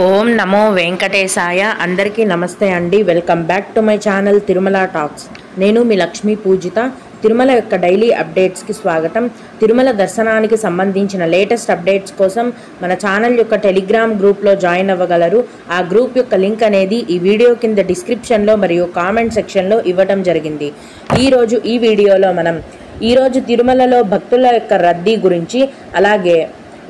ఓం నమో వెంకటేశాయ. అందరికీ నమస్తే అండి. Welcome back to my channel Tirumala talks. నేను మీ లక్ష్మీ పూజిత. తిరుమల యొక్క డైలీ అప్డేట్స్కి స్వాగతం. తిరుమల దర్శనానికి సంబంధించిన లేటెస్ట్ అప్డేట్స్ కోసం మన ఛానల్ యొక్క టెలిగ్రామ్ గ్రూప్లో జాయిన్ అవ్వగలరు. ఆ గ్రూప్ యొక్క లింక్ అనేది ఈ వీడియో కింద డిస్క్రిప్షన్లో మరియు కామెంట్ సెక్షన్లో ఇవ్వడం జరిగింది. ఈరోజు ఈ వీడియోలో మనం తిరుమలలో భక్తుల యొక్క రద్దీ గురించి, అలాగే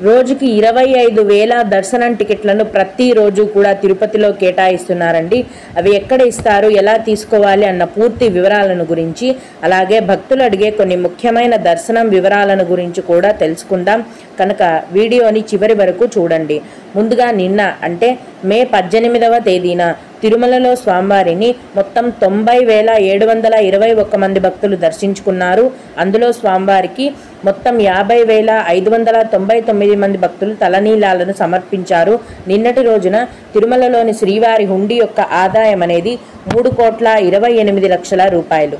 రోజుకి 25,000 దర్శనం టికెట్లను ప్రతిరోజు కూడా తిరుపతిలో కేటాయిస్తున్నారండి. అవి ఎక్కడ ఇస్తారు, ఎలా తీసుకోవాలి అన్న పూర్తి వివరాలను గురించి, అలాగే భక్తులు అడిగే కొన్ని ముఖ్యమైన దర్శనం వివరాలను గురించి కూడా తెలుసుకుందాం. కనుక వీడియోని చివరి వరకు చూడండి. ముందుగా నిన్న అంటే మే 18వ తేదీన తిరుమలలో స్వామివారిని మొత్తం 90,721 మంది భక్తులు దర్శించుకున్నారు. అందులో స్వామివారికి మొత్తం 50,599 మంది భక్తులు తలనీలాలను సమర్పించారు. నిన్నటి రోజున తిరుమలలోని శ్రీవారి హుండీ యొక్క ఆదాయం అనేది 3,28,00,000 రూపాయలు.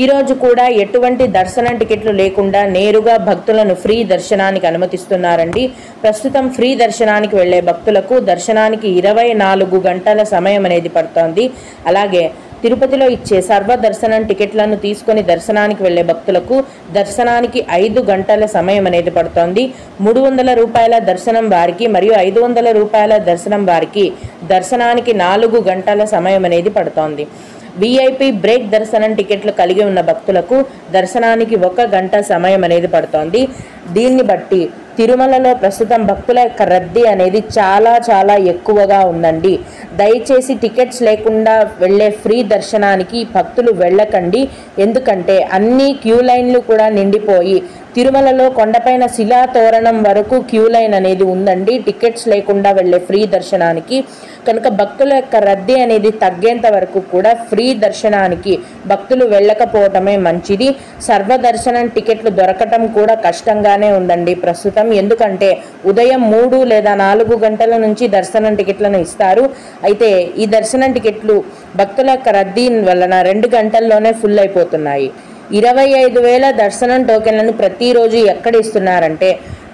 ఈరోజు కూడా ఎటువంటి దర్శనం టికెట్లు లేకుండా నేరుగా భక్తులను ఫ్రీ దర్శనానికి అనుమతిస్తున్నారండి. ప్రస్తుతం ఫ్రీ దర్శనానికి వెళ్లే భక్తులకు దర్శనానికి 24 గంటల సమయం అనేది పడుతోంది. అలాగే తిరుపతిలో ఇచ్చే సర్వ దర్శనం టికెట్లను తీసుకొని దర్శనానికి వెళ్లే భక్తులకు దర్శనానికి 5 గంటల సమయం అనేది పడుతోంది. 300 రూపాయల దర్శనం వారికి మరియు 500 రూపాయల దర్శనం వారికి దర్శనానికి 4 గంటల సమయం అనేది పడుతోంది. విఐపి బ్రేక్ దర్శనం టికెట్లు కలిగి ఉన్న భక్తులకు దర్శనానికి 1 గంట సమయం అనేది పడుతోంది. దీన్ని బట్టి తిరుమలలో ప్రస్తుతం భక్తుల యొక్క రద్దీ అనేది చాలా ఎక్కువగా ఉందండి. దయచేసి టికెట్స్ లేకుండా వెళ్ళే ఫ్రీ దర్శనానికి భక్తులు వెళ్ళకండి. ఎందుకంటే అన్ని క్యూ లైన్లు కూడా నిండిపోయి తిరుమలలో కొండపైన శిలా తోరణం వరకు క్యూ లైన్ అనేది ఉందండి టికెట్స్ లేకుండా వెళ్ళే ఫ్రీ దర్శనానికి. కనుక భక్తుల యొక్క రద్దీ అనేది తగ్గేంత వరకు కూడా ఫ్రీ దర్శనానికి భక్తులు వెళ్ళకపోవటమే మంచిది. సర్వదర్శనం టికెట్లు దొరకటం కూడా కష్టంగానే ఉందండి ప్రస్తుతం. ఎందుకంటే ఉదయం 3 లేదా 4 గంటల నుంచి దర్శనం టికెట్లను ఇస్తారు. అయితే ఈ దర్శనం టికెట్లు భక్తుల యొక్క రద్దీ వలన 2 గంటల్లోనే ఫుల్ అయిపోతున్నాయి. 25,000 దర్శనం టోకెన్లను ప్రతిరోజు ఎక్కడ ఇస్తున్నారంటే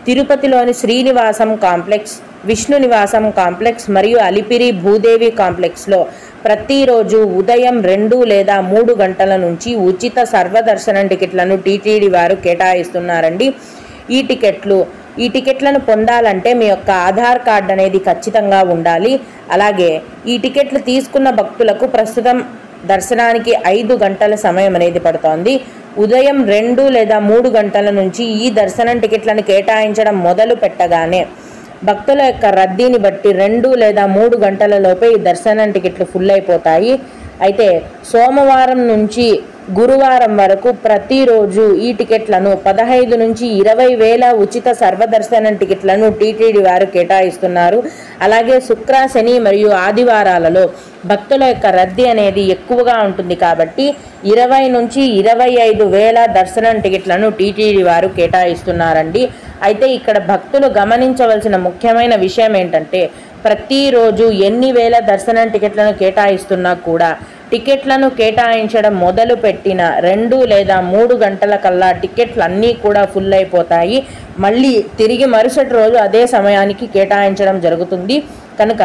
తిరుపతిలోని శ్రీనివాసం కాంప్లెక్స్, విష్ణు నివాసం కాంప్లెక్స్ మరియు అలిపిరి భూదేవి కాంప్లెక్స్లో ప్రతిరోజు ఉదయం 2 లేదా 3 గంటల నుంచి ఉచిత సర్వదర్శనం టికెట్లను టీటీడీ వారు కేటాయిస్తున్నారండి. ఈ టికెట్లను పొందాలంటే మీ యొక్క ఆధార్ కార్డు అనేది ఖచ్చితంగా ఉండాలి. అలాగే ఈ టికెట్లు తీసుకున్న భక్తులకు ప్రస్తుతం దర్శనానికి 5 గంటల సమయం అనేది పడుతోంది. ఉదయం 2 లేదా 3 గంటల నుంచి ఈ దర్శనం టికెట్లను కేటాయించడం మొదలు పెట్టగానే భక్తుల యొక్క రద్దీని బట్టి 2 లేదా 3 గంటల లోపే ఈ దర్శనం టికెట్లు ఫుల్ అయిపోతాయి. అయితే సోమవారం నుంచి గురువారం వరకు ప్రతిరోజు ఈ టికెట్లను 15 నుంచి 20,000 ఉచిత సర్వదర్శనం టికెట్లను టీటీడీ వారు కేటాయిస్తున్నారు. అలాగే శుక్ర, శని మరియు ఆదివారాలలో భక్తుల యొక్క రద్దీ అనేది ఎక్కువగా ఉంటుంది కాబట్టి 20 నుంచి 25,000 దర్శనం టికెట్లను టీటీడీ వారు కేటాయిస్తున్నారండి. అయితే ఇక్కడ భక్తులు గమనించవలసిన ముఖ్యమైన విషయం ఏంటంటే ప్రతిరోజు ఎన్ని వేల దర్శనం టికెట్లను కేటాయిస్తున్నా కూడా టికెట్లను కేటాయించడం మొదలు పెట్టిన 2 లేదా 3 గంటల కల్లా టికెట్లు అన్నీ కూడా ఫుల్ అయిపోతాయి. మళ్ళీ తిరిగి మరుసటి రోజు అదే సమయానికి కేటాయించడం జరుగుతుంది. కనుక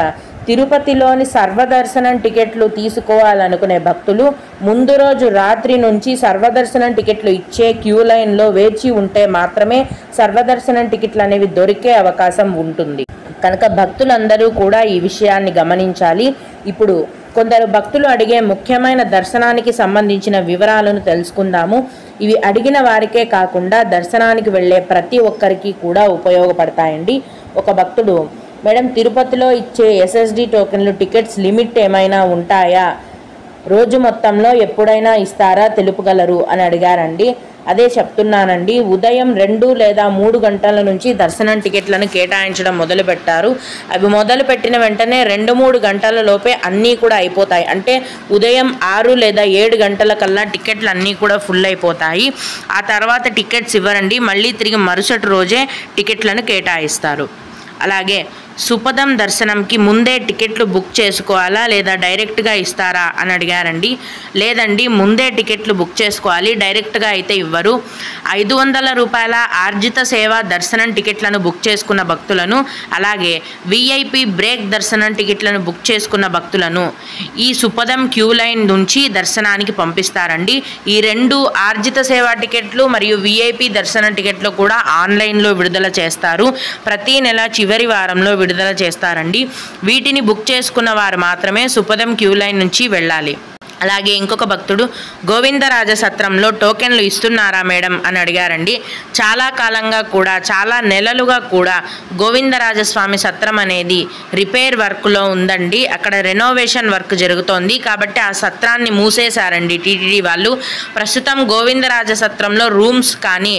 తిరుపతిలోని సర్వదర్శనం టికెట్లు తీసుకోవాలనుకునే భక్తులు ముందు రోజు రాత్రి నుంచి సర్వదర్శనం టికెట్లు ఇచ్చే క్యూ లైన్లో వేచి ఉంటే మాత్రమే సర్వదర్శనం టికెట్లు అనేవి దొరికే అవకాశం ఉంటుంది. కనుక భక్తులందరూ కూడా ఈ విషయాన్ని గమనించాలి. ఇప్పుడు కొందరు భక్తులు అడిగే ముఖ్యమైన దర్శనానికి సంబంధించిన వివరాలను తెలుసుకుందాము. ఇవి అడిగిన వారికే కాకుండా దర్శనానికి వెళ్ళే ప్రతి ఒక్కరికి కూడా ఉపయోగపడతాయండి. ఒక భక్తుడు, మేడం తిరుపతిలో ఇచ్చే ఎస్ఎస్డి టోకెన్లు టికెట్స్ లిమిట్ ఏమైనా ఉంటాయా, రోజు మొత్తంలో ఎప్పుడైనా ఇస్తారా తెలుపగలరు అని అడిగారండి. అదే చెప్తున్నానండి. ఉదయం 2 లేదా 3 గంటల నుంచి దర్శనం టికెట్లను కేటాయించడం మొదలుపెట్టారు. అవి మొదలుపెట్టిన వెంటనే 2-3 గంటల లోపే అన్నీ కూడా అయిపోతాయి. అంటే ఉదయం 6 లేదా 7 గంటల కల్లా టికెట్లు అన్నీ కూడా ఫుల్ అయిపోతాయి. ఆ తర్వాత టికెట్స్ ఇవ్వరండి. మళ్ళీ తిరిగి మరుసటి రోజే టికెట్లను కేటాయిస్తారు. అలాగే సుపదం దర్శనంకి ముందే టికెట్లు బుక్ చేసుకోవాలా లేదా డైరెక్ట్గా ఇస్తారా అని అడిగారండి. లేదండి, ముందే టికెట్లు బుక్ చేసుకోవాలి, డైరెక్ట్గా అయితే ఇవ్వరు. 500 రూపాయల ఆర్జిత సేవ దర్శనం టికెట్లను బుక్ చేసుకున్న భక్తులను, అలాగే విఐపి బ్రేక్ దర్శనం టికెట్లను బుక్ చేసుకున్న భక్తులను ఈ సుపదం క్యూ లైన్ నుంచి దర్శనానికి పంపిస్తారండి. ఈ 2 ఆర్జిత సేవా టికెట్లు మరియు విఐపి దర్శనం టికెట్లు కూడా ఆన్లైన్లో విడుదల చేస్తారు. ప్రతి నెల చివరి వారంలో విడుదల చేస్తారండి. వీటిని బుక్ చేసుకున్న వారు మాత్రమే సుపదం క్యూ లైన్ నుంచి వెళ్ళాలి. అలాగే ఇంకొక భక్తుడు గోవిందరాజ సత్రంలో టోకెన్లు ఇస్తున్నారా మేడం అని అడిగారండి. చాలా కాలంగా కూడా, చాలా నెలలుగా కూడా గోవిందరాజస్వామి సత్రం అనేది రిపేర్ వర్క్లో ఉందండి. అక్కడ రెనోవేషన్ వర్క్ జరుగుతోంది కాబట్టి ఆ సత్రాన్ని మూసేశారండి టీటీడీ వాళ్ళు. ప్రస్తుతం గోవిందరాజ సత్రంలో రూమ్స్ కానీ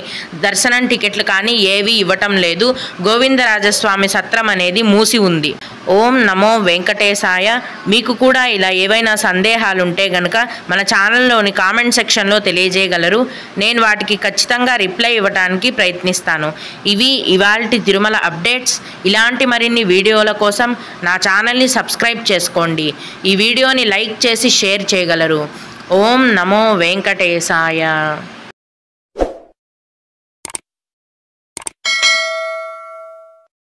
దర్శనం టికెట్లు కానీ ఏవి ఇవ్వటం లేదు. గోవిందరాజస్వామి సత్రం అనేది మూసి ఉంది. ఓం నమో వెంకటేశాయ. మీకు కూడా ఇలా ఏవైనా సందేహాలుంటే గనక మన ఛానల్లోని కామెంట్ సెక్షన్లో తెలియజేయగలరు. నేను వాటికి ఖచ్చితంగా రిప్లై ఇవ్వడానికి ప్రయత్నిస్తాను. ఇవి ఇవాల్టి తిరుమల అప్డేట్స్. ఇలాంటి మరిన్ని వీడియోల కోసం నా ఛానల్ని సబ్స్క్రైబ్ చేసుకోండి. ఈ వీడియోని లైక్ చేసి షేర్ చేయగలరు. ఓం నమో వెంకటేశాయ.